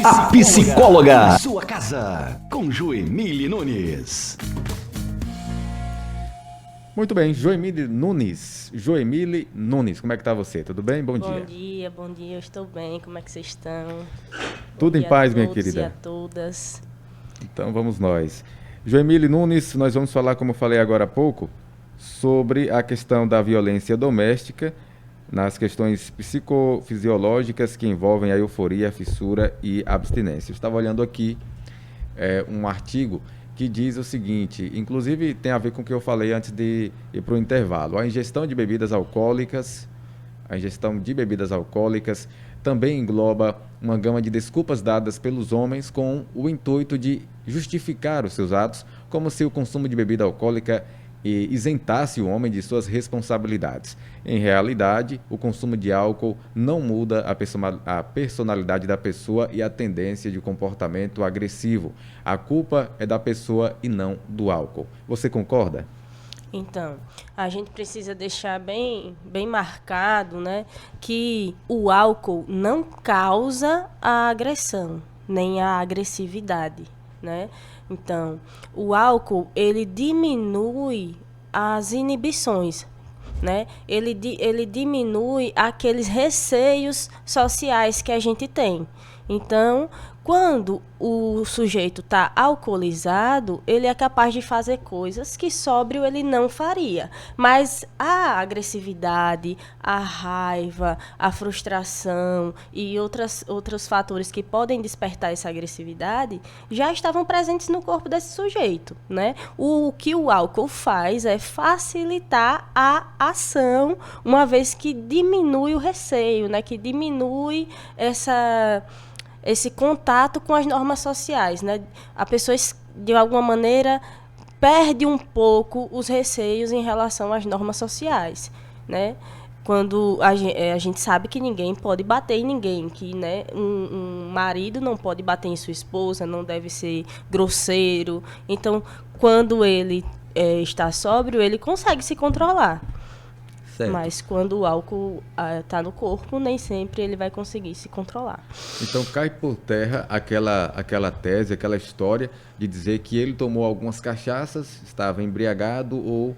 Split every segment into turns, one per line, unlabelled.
A psicóloga. Sua casa, com Joemile Nunes.
Muito bem, Joemile Nunes. Joemile Nunes, como é que tá você? Tudo bem? Bom dia.
Bom dia, eu estou bem. Como é que vocês estão?
Tudo em paz, minha querida.
E a todas.
Então vamos nós. Joemile Nunes, nós vamos falar, como eu falei agora há pouco, sobre a questão da violência doméstica, nas questões psicofisiológicas que envolvem a euforia, a fissura e a abstinência. Eu estava olhando aqui um artigo que diz o seguinte, inclusive tem a ver com o que eu falei antes de ir para o intervalo. A ingestão de bebidas alcoólicas também engloba uma gama de desculpas dadas pelos homens com o intuito de justificar os seus atos, como se o consumo de bebida alcoólica isentasse o homem de suas responsabilidades. Em realidade, o consumo de álcool não muda a personalidade da pessoa e a tendência de comportamento agressivo. A culpa é da pessoa e não do álcool. Você concorda?
Então, a gente precisa deixar bem marcado, né, que o álcool não causa a agressão, nem a agressividade, né? Então, o álcool, ele diminui as inibições, né? Ele diminui aqueles receios sociais que a gente tem. Então, quando o sujeito está alcoolizado, ele é capaz de fazer coisas que sóbrio ele não faria. Mas a agressividade, a raiva, a frustração e outros fatores que podem despertar essa agressividade já estavam presentes no corpo desse sujeito, né? O que o álcool faz é facilitar a ação, uma vez que diminui o receio, né? Que diminui esse contato com as normas sociais, né? A pessoa, de alguma maneira, perde um pouco os receios em relação às normas sociais, né? Quando a gente sabe que ninguém pode bater em ninguém, que, né, um marido não pode bater em sua esposa, não deve ser grosseiro. Então, quando ele está sóbrio, ele consegue se controlar. Certo. Mas quando o álcool está no corpo, nem sempre ele vai conseguir se controlar.
Então cai por terra aquela tese, aquela história de dizer que ele tomou algumas cachaças, estava embriagado ou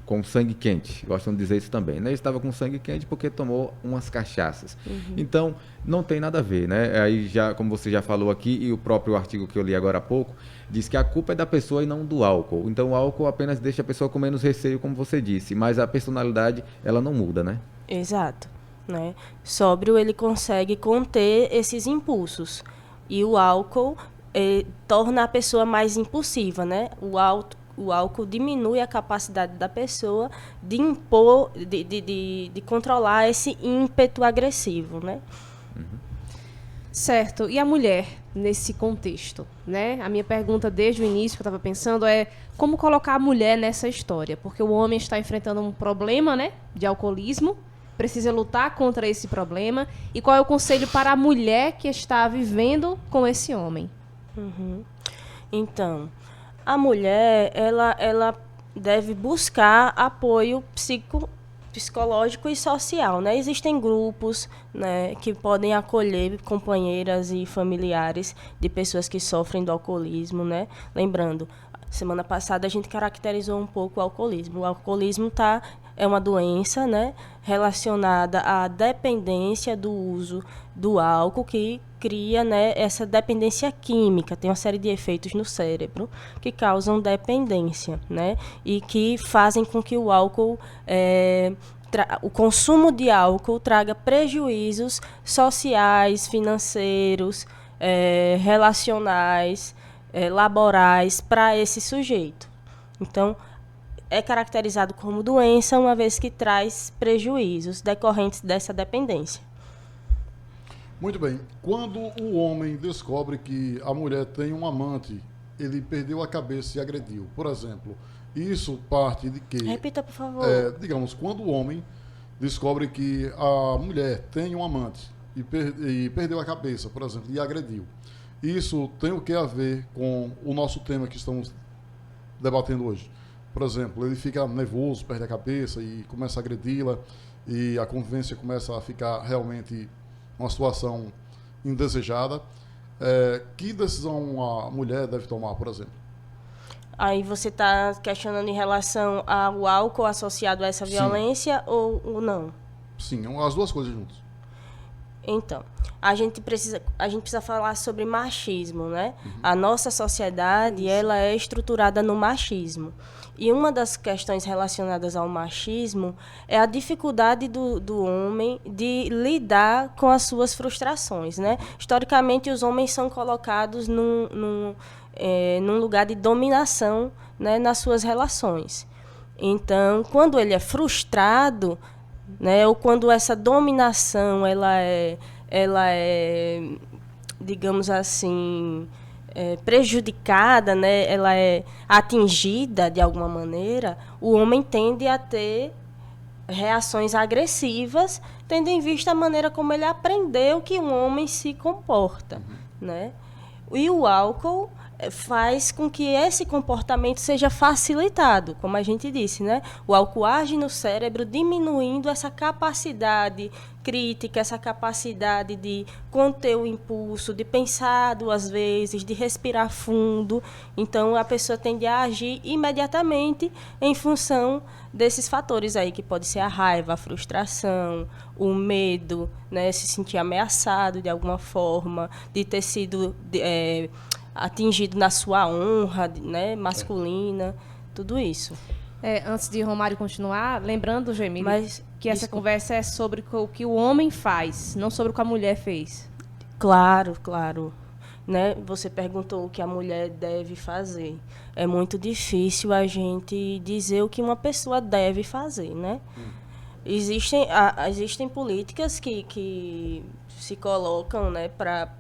com sangue quente. Gostam de dizer isso também, né? Ele estava com sangue quente porque tomou umas cachaças. Uhum. Então, não tem nada a ver, né? Aí já, como você já falou aqui, e o próprio artigo que eu li agora há pouco, diz que a culpa é da pessoa e não do álcool. Então, o álcool apenas deixa a pessoa com menos receio, como você disse, mas a personalidade, ela não muda, né?
Exato, né? Sóbrio, ele consegue conter esses impulsos. E o álcool torna a pessoa mais impulsiva, né? O álcool diminui a capacidade da pessoa de impor, de controlar esse ímpeto agressivo, né?
Uhum. Certo. E a mulher nesse contexto, né? A minha pergunta desde o início que eu estava pensando é como colocar a mulher nessa história? Porque o homem está enfrentando um problema, né, de alcoolismo, precisa lutar contra esse problema. E qual é o conselho para a mulher que está vivendo com esse homem?
Uhum. Então, a mulher, ela deve buscar apoio psicológico e social, né? Existem grupos, né, que podem acolher companheiras e familiares de pessoas que sofrem do alcoolismo, né? Lembrando, semana passada a gente caracterizou um pouco o alcoolismo. O alcoolismo é uma doença, né, relacionada à dependência do uso do álcool que cria, né, essa dependência química. Tem uma série de efeitos no cérebro que causam dependência, né, e que fazem com que o álcool, o consumo de álcool traga prejuízos sociais, financeiros, relacionais, laborais para esse sujeito. Então, é caracterizado como doença, uma vez que traz prejuízos decorrentes dessa dependência.
Muito bem. Quando o homem descobre que a mulher tem um amante, ele perdeu a cabeça e agrediu, por exemplo, isso parte de quê?
Repita, por favor.
Digamos, quando o homem descobre que a mulher tem um amante e perdeu a cabeça, por exemplo, e agrediu, isso tem o que a ver com o nosso tema que estamos debatendo hoje? Por exemplo, ele fica nervoso, perde a cabeça e começa a agredi-la e a convivência começa a ficar realmente uma situação indesejada. Que decisão a mulher deve tomar, por exemplo?
Aí você está questionando em relação ao álcool associado a essa
Sim.
violência ou não?
Sim, as duas coisas juntas.
Então, a gente precisa falar sobre machismo, né? A nossa sociedade, ela é estruturada no machismo. E uma das questões relacionadas ao machismo é a dificuldade do homem de lidar com as suas frustrações, né? Historicamente, os homens são colocados num lugar de dominação, né, nas suas relações. Então, quando ele é frustrado, né, ou quando essa dominação ela é, digamos assim, prejudicada, né, ela é atingida de alguma maneira, o homem tende a ter reações agressivas, tendo em vista a maneira como ele aprendeu que um homem se comporta, né? E o álcool faz com que esse comportamento seja facilitado, como a gente disse, né? O álcool age no cérebro, diminuindo essa capacidade crítica, essa capacidade de conter o impulso, de pensar duas vezes, de respirar fundo. Então, a pessoa tende a agir imediatamente em função desses fatores aí, que pode ser a raiva, a frustração, o medo, né? Se sentir ameaçado de alguma forma, de ter sido atingido na sua honra, né, masculina, tudo isso.
Antes de Romário continuar, lembrando, Gemílio, que essa
desculpa.
conversa é sobre o que o homem faz, não sobre o que a mulher fez.
Claro, claro. Né? Você perguntou o que a mulher deve fazer. É muito difícil a gente dizer o que uma pessoa deve fazer, né? Existem políticas que se colocam, né, para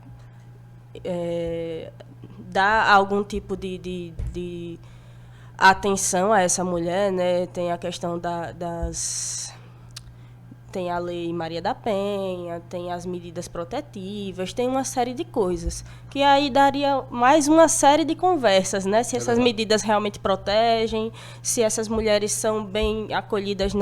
dar algum tipo de atenção a essa mulher, né? Tem a questão tem a Lei Maria da Penha, tem as medidas protetivas, tem uma série de coisas. Que aí daria mais uma série de conversas, né? Se essas medidas realmente protegem, se essas mulheres são bem acolhidas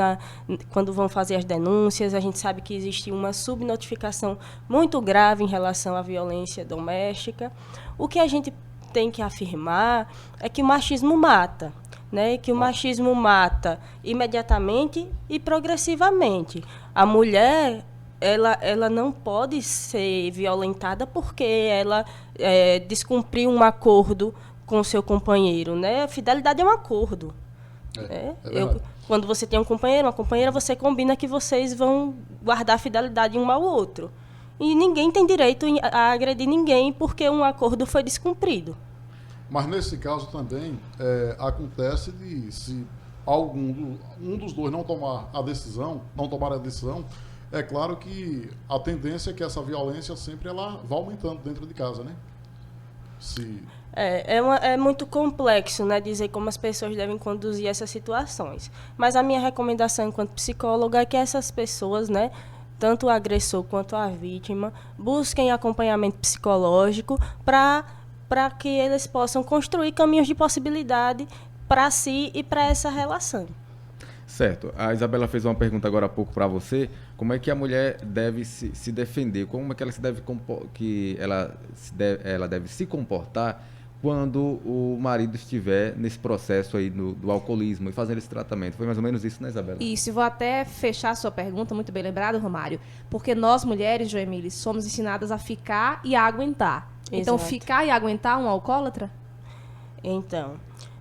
quando vão fazer as denúncias. A gente sabe que existe uma subnotificação muito grave em relação à violência doméstica. O que a gente tem que afirmar é que o machismo mata. Né, que o machismo mata imediatamente e progressivamente. A mulher, ela não pode ser violentada porque ela descumpriu um acordo com o seu companheiro. Né? A fidelidade é um acordo. Quando você tem um companheiro, uma companheira, você combina que vocês vão guardar fidelidade um ao outro. E ninguém tem direito a agredir ninguém porque um acordo foi descumprido.
Mas nesse caso também acontece de se um dos dois não tomar a decisão, é claro que a tendência é que essa violência sempre ela vá aumentando dentro de casa, né?
É muito complexo, né, dizer como as pessoas devem conduzir essas situações. Mas a minha recomendação enquanto psicóloga é que essas pessoas, né, tanto o agressor quanto a vítima, busquem acompanhamento psicológico para que eles possam construir caminhos de possibilidade para si e para essa relação.
Certo. A Isabela fez uma pergunta agora há pouco para você. Como é que a mulher deve se defender? Como é que ela deve se comportar quando o marido estiver nesse processo aí do alcoolismo e fazendo esse tratamento? Foi mais ou menos isso, né, Isabela?
Isso, e vou até fechar a sua pergunta, muito bem lembrado, Romário, porque nós mulheres, Joemile, somos ensinadas a ficar e a aguentar. Então,
Exato.
ficar e aguentar um alcoólatra?
Então,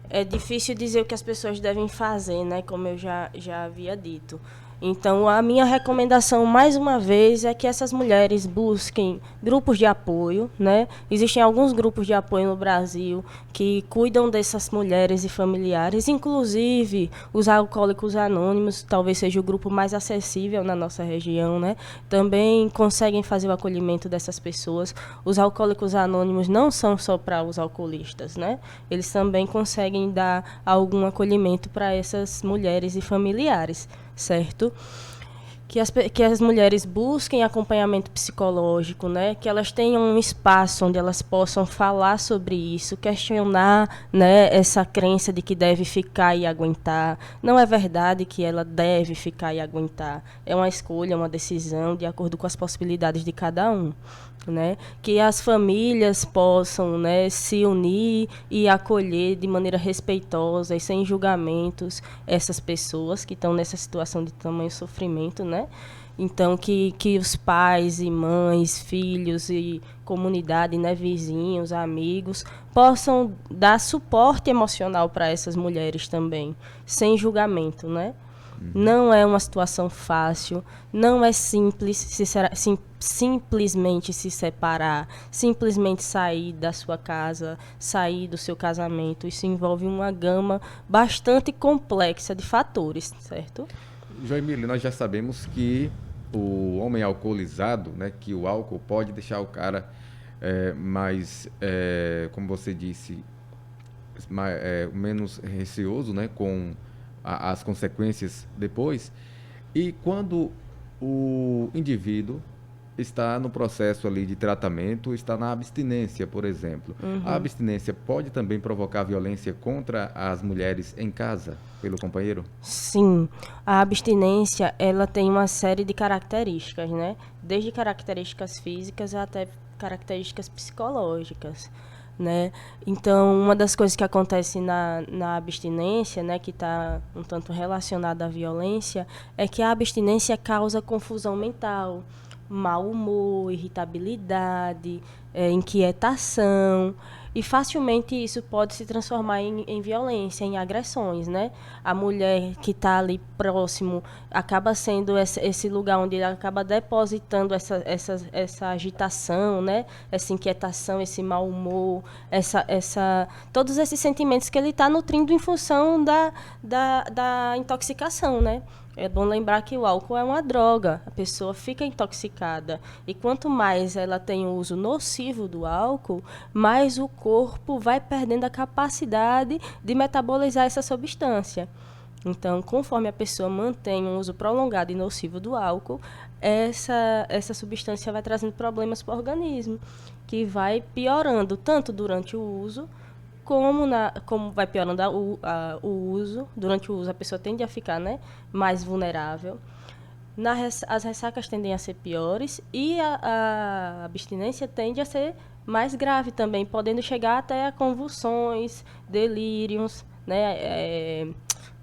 é difícil dizer o que as pessoas devem fazer, né? Como eu já havia dito. Então, a minha recomendação, mais uma vez, é que essas mulheres busquem grupos de apoio, né? Existem alguns grupos de apoio no Brasil que cuidam dessas mulheres e familiares, inclusive os Alcoólicos Anônimos, talvez seja o grupo mais acessível na nossa região, né? Também conseguem fazer o acolhimento dessas pessoas. Os Alcoólicos Anônimos não são só para os alcoolistas, né? Eles também conseguem dar algum acolhimento para essas mulheres e familiares. Certo? que as mulheres busquem acompanhamento psicológico, né? Que elas tenham um espaço onde elas possam falar sobre isso, questionar, né, essa crença de que deve ficar e aguentar. Não é verdade que ela deve ficar e aguentar. É uma escolha, uma decisão de acordo com as possibilidades de cada um. Né? Que as famílias possam, né, se unir e acolher de maneira respeitosa e sem julgamentos essas pessoas que estão nessa situação de tamanho sofrimento, né? Então, que os pais e mães, filhos e comunidade, né, vizinhos, amigos, possam dar suporte emocional para essas mulheres também, sem julgamento, né? Não é uma situação fácil, não é simples simplesmente se separar, simplesmente sair da sua casa, sair do seu casamento. Isso envolve uma gama bastante complexa de fatores, certo?
Joemília, nós já sabemos que o homem alcoolizado, né, que o álcool pode deixar o cara como você disse, menos receoso, né, com as consequências depois. E quando o indivíduo está no processo ali de tratamento, está na abstinência, por exemplo. A abstinência pode também provocar violência contra as mulheres em casa, pelo companheiro?
Sim, a abstinência, ela tem uma série de características, né? Desde características físicas até características psicológicas, né? Então, uma das coisas que acontece na abstinência, né, que está um tanto relacionada à violência, é que a abstinência causa confusão mental, mau humor, irritabilidade, inquietação, e facilmente isso pode se transformar em violência, em agressões, né? A mulher que está ali próximo acaba sendo esse lugar onde ela acaba depositando essa agitação, né? Essa inquietação, esse mau humor, todos esses sentimentos que ele está nutrindo em função da intoxicação, né? É bom lembrar que o álcool é uma droga, a pessoa fica intoxicada. E quanto mais ela tem o uso nocivo do álcool, mais o corpo vai perdendo a capacidade de metabolizar essa substância. Então, conforme a pessoa mantém um uso prolongado e nocivo do álcool, essa substância vai trazendo problemas para o organismo, que vai piorando tanto durante o uso, como vai piorando o uso. Durante o uso, a pessoa tende a ficar, né, mais vulnerável. As ressacas tendem a ser piores e a abstinência tende a ser mais grave também, podendo chegar até a convulsões, delírios, né,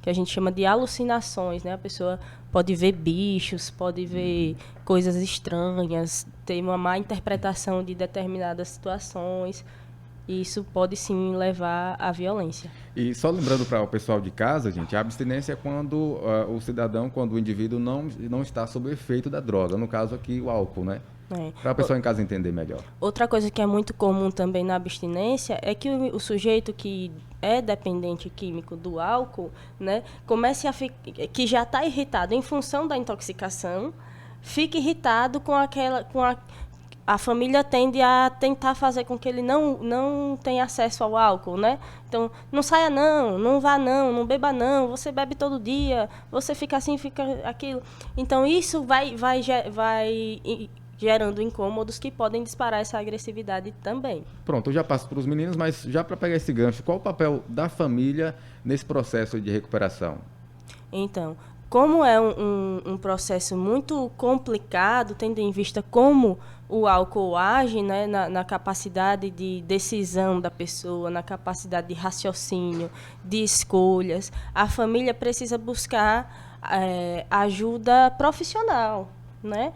que a gente chama de alucinações, né? A pessoa pode ver bichos, pode ver coisas estranhas, ter uma má interpretação de determinadas situações. E isso pode, sim, levar à violência.
E só lembrando para o pessoal de casa, gente, a abstinência é quando quando o indivíduo não está sob o efeito da droga. No caso aqui, o álcool, né? Para a pessoa em casa entender melhor.
Outra coisa que é muito comum também na abstinência é que o sujeito que é dependente químico do álcool, né, que já está irritado em função da intoxicação, fica irritado a família tende a tentar fazer com que ele não tenha acesso ao álcool, né? Então, não saia não vá não beba não, você bebe todo dia, você fica assim, fica aquilo. Então, isso vai gerando incômodos que podem disparar essa agressividade também.
Pronto, eu já passo para os meninos, mas já para pegar esse gancho, qual o papel da família nesse processo de recuperação?
Então, como é um processo muito complicado, tendo em vista como o álcool age, né, na capacidade de decisão da pessoa, na capacidade de raciocínio, de escolhas, a família precisa buscar ajuda profissional, né?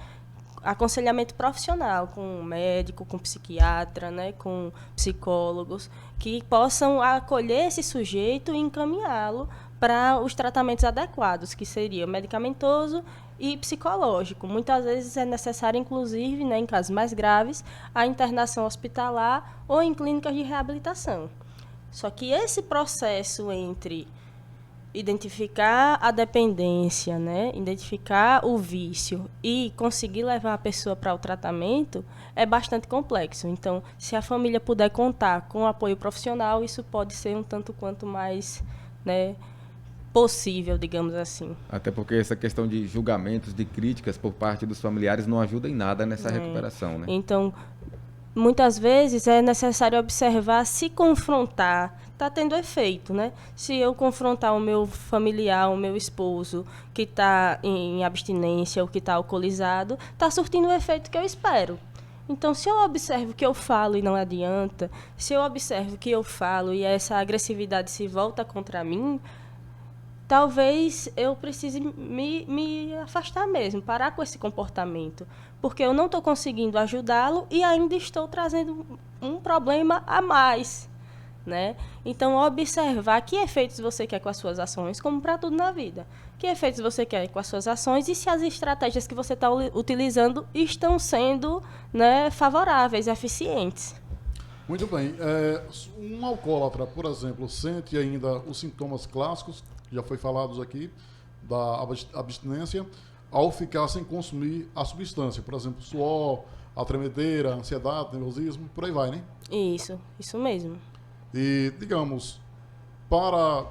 Aconselhamento profissional com médico, com psiquiatra, né, com psicólogos, que possam acolher esse sujeito e encaminhá-lo para os tratamentos adequados, que seria medicamentoso e psicológico. Muitas vezes é necessário, inclusive, né, em casos mais graves, a internação hospitalar ou em clínicas de reabilitação. Só que esse processo entre identificar a dependência, né, identificar o vício e conseguir levar a pessoa para o tratamento é bastante complexo. Então, se a família puder contar com apoio profissional, isso pode ser um tanto quanto mais, né, possível, digamos assim.
Até porque essa questão de julgamentos, de críticas por parte dos familiares não ajuda em nada nessa recuperação, né?
Então, muitas vezes é necessário observar se confrontar está tendo efeito, né? Se eu confrontar o meu familiar, o meu esposo, que está em abstinência ou que está alcoolizado, está surtindo o efeito que eu espero. Então, se eu observo que eu falo e não adianta, se eu observo que eu falo e essa agressividade se volta contra mim, talvez eu precise me afastar mesmo, parar com esse comportamento, porque eu não estou conseguindo ajudá-lo e ainda estou trazendo um problema a mais, né? Então, observar que efeitos você quer com as suas ações, como para tudo na vida. Que efeitos você quer com as suas ações e se as estratégias que você está utilizando estão sendo, né, favoráveis, eficientes.
Muito bem. Um alcoólatra, por exemplo, sente ainda os sintomas clássicos, que já foi falados aqui, da abstinência, ao ficar sem consumir a substância. Por exemplo, suor, a tremedeira, a ansiedade, nervosismo, por aí vai, né?
Isso mesmo.
E, digamos, para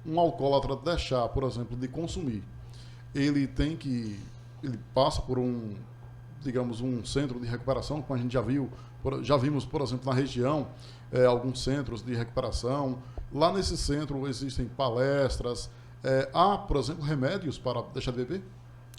um alcoólatra deixar, por exemplo, de consumir, ele passa por um centro de recuperação, como a gente já vimos, por exemplo, na região, alguns centros de recuperação. Lá nesse centro existem palestras, há, por exemplo, remédios para deixar de beber?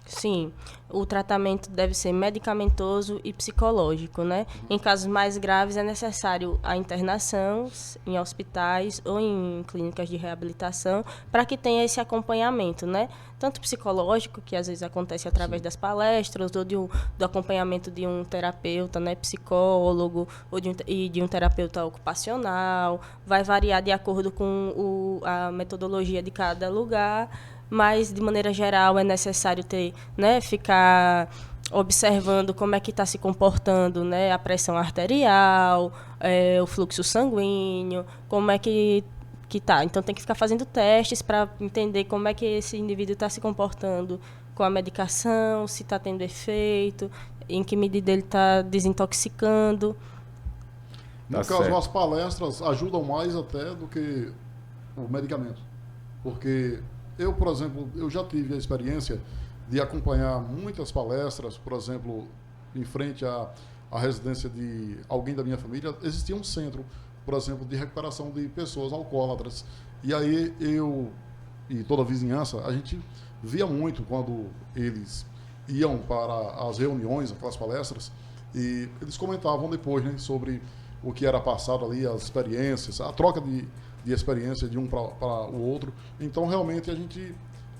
Sim, o tratamento deve ser medicamentoso e psicológico, né? Em casos mais graves é necessário a internação em hospitais ou em clínicas de reabilitação para que tenha esse acompanhamento, né? Tanto psicológico, que às vezes acontece através das palestras, ou do acompanhamento de um terapeuta, né? Psicólogo, ou de um terapeuta ocupacional. Vai variar de acordo com a metodologia de cada lugar, mas de maneira geral é necessário ficar observando como é que está se comportando, né, a pressão arterial, o fluxo sanguíneo, como é que está. Então tem que ficar fazendo testes para entender como é que esse indivíduo está se comportando com a medicação, se está tendo efeito, em que medida ele está desintoxicando.
No caso, as palestras ajudam mais até do que o medicamento, porque eu, por exemplo, já tive a experiência de acompanhar muitas palestras, por exemplo, em frente à residência de alguém da minha família, existia um centro, por exemplo, de recuperação de pessoas alcoólatras. E aí eu e toda a vizinhança, a gente via muito quando eles iam para as reuniões, aquelas palestras, e eles comentavam depois, né, sobre o que era passado ali, as experiências, a troca de experiência de um para o outro. Então, realmente, a gente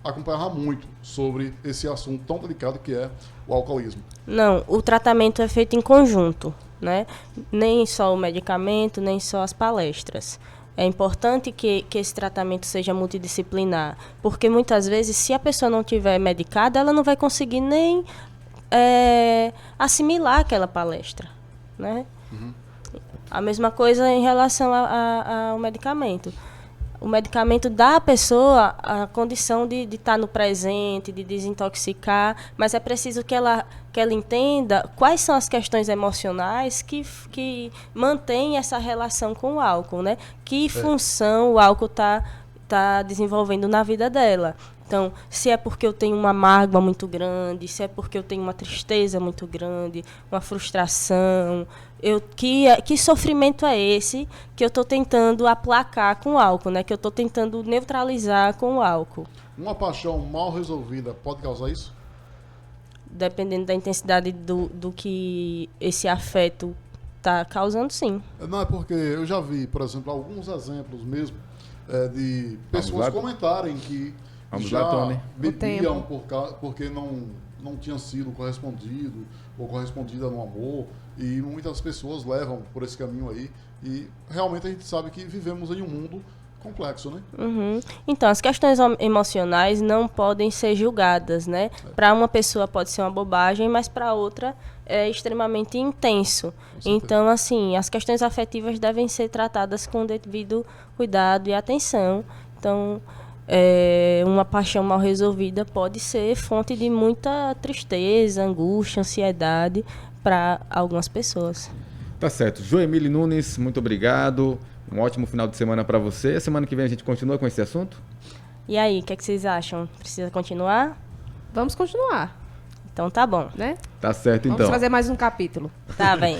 acompanhava muito sobre esse assunto tão delicado que é o alcoolismo.
Não, o tratamento é feito em conjunto, né? Nem só o medicamento, nem só as palestras. É importante que esse tratamento seja multidisciplinar, porque muitas vezes, se a pessoa não estiver medicada, ela não vai conseguir nem assimilar aquela palestra, né? Uhum. A mesma coisa em relação ao medicamento. O medicamento dá à pessoa a condição de estar no presente, de desintoxicar, mas é preciso que ela entenda quais são as questões emocionais que mantêm essa relação com o álcool, né? Que função o álcool está desenvolvendo na vida dela. Então, se é porque eu tenho uma mágoa muito grande, se é porque eu tenho uma tristeza muito grande, uma frustração, que sofrimento é esse que eu estou tentando aplacar com o álcool, né? Que eu estou tentando neutralizar com o álcool.
Uma paixão mal resolvida pode causar isso?
Dependendo da intensidade do que esse afeto está causando, sim.
Não, é porque eu já vi, por exemplo, alguns exemplos mesmo de pessoas comentarem que já bebiam porque não tinha sido correspondido ou correspondida no amor, e muitas pessoas levam por esse caminho aí, e realmente a gente sabe que vivemos em um mundo complexo, né?
Uhum. Então, as questões emocionais não podem ser julgadas, né? Para uma pessoa pode ser uma bobagem, mas para outra é extremamente intenso. Então, assim, as questões afetivas devem ser tratadas com o devido cuidado e atenção. Então, uma paixão mal resolvida pode ser fonte de muita tristeza, angústia, ansiedade para algumas pessoas.
Tá certo. Joemile Nunes, muito obrigado. Um ótimo final de semana para você. A semana que vem a gente continua com esse assunto?
E aí, o que é que vocês acham? Precisa continuar?
Vamos continuar,
Então tá bom.
né?
Tá certo,
Vamos
então.
fazer mais um capítulo.
Tá bem.